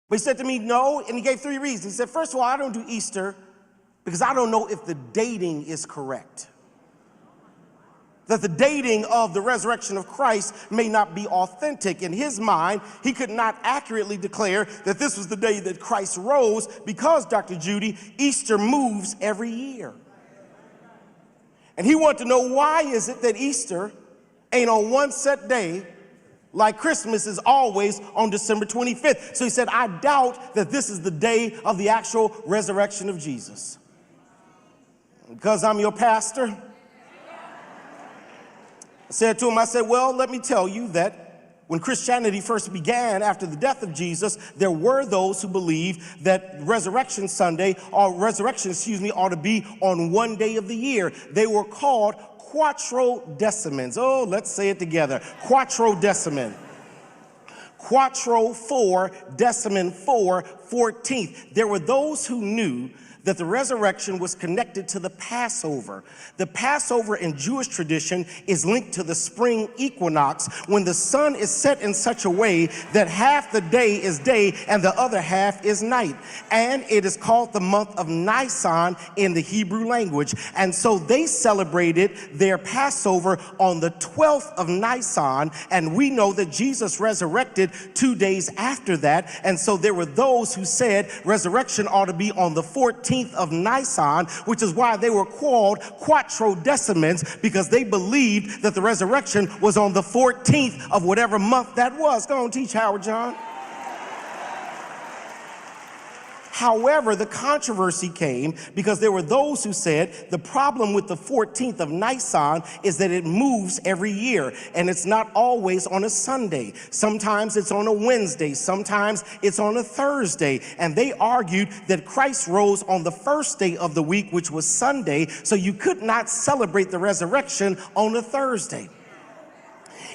But he said to me, no, and he gave 3 reasons. He said, first of all, I don't do Easter because I don't know if the dating is correct. That the dating of the resurrection of Christ may not be authentic. In his mind, he could not accurately declare that this was the day that Christ rose because, Dr. Judy, Easter moves every year. And he wanted to know, why is it that Easter ain't on one set day like Christmas is always on December 25th? So he said, I doubt that this is the day of the actual resurrection of Jesus. Because I'm your pastor, I said to him, I said, well, let me tell you that when Christianity first began after the death of Jesus, there were those who believed that Resurrection Sunday, or resurrection, ought to be on one day of the year. They were called quattrodecimans. Oh, let's say it together. Quattrodeciman. Quattro 4, decimin 4, 14th. There were those who knew that the resurrection was connected to the Passover. The Passover in Jewish tradition is linked to the spring equinox, when the sun is set in such a way that half the day is day and the other half is night. And it is called the month of Nisan in the Hebrew language. And so they celebrated their Passover on the 12th of Nisan, and we know that Jesus resurrected 2 days after that. And so there were those who said resurrection ought to be on the 14th of Nisan, which is why they were called quattrodecimans, because they believed that the resurrection was on the 14th of whatever month that was. Go on, teach, Howard John. However, the controversy came because there were those who said the problem with the 14th of Nisan is that it moves every year, and it's not always on a Sunday. Sometimes it's on a Wednesday, sometimes it's on a Thursday, and they argued that Christ rose on the first day of the week, which was Sunday, so you could not celebrate the resurrection on a Thursday.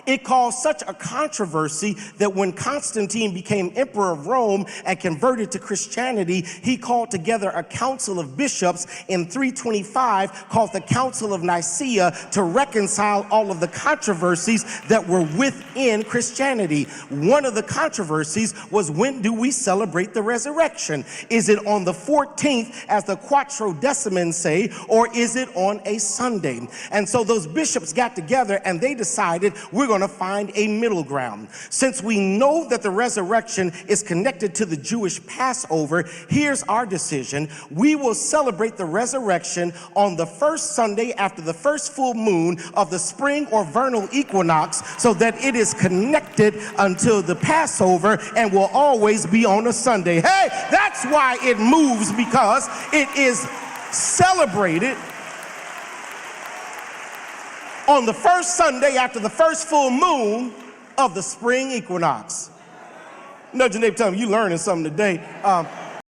It caused such a controversy that when Constantine became emperor of Rome and converted to Christianity, he called together a council of bishops in 325 called the Council of Nicaea to reconcile all of the controversies that were within Christianity. One of the controversies was, when do we celebrate the resurrection? Is it on the 14th, as the quattrodecimans say, or is it on a Sunday? And so those bishops got together and they decided, we're going to find a middle ground. Since we know that the resurrection is connected to the Jewish Passover, here's our decision. We will celebrate the resurrection on the first Sunday after the first full moon of the spring or vernal equinox, so that it is connected until the Passover and will always be on a Sunday. Hey, that's why it moves, because it is celebrated on the first Sunday after the first full moon of the spring equinox. Nudge your neighbor, tell him you learning something today.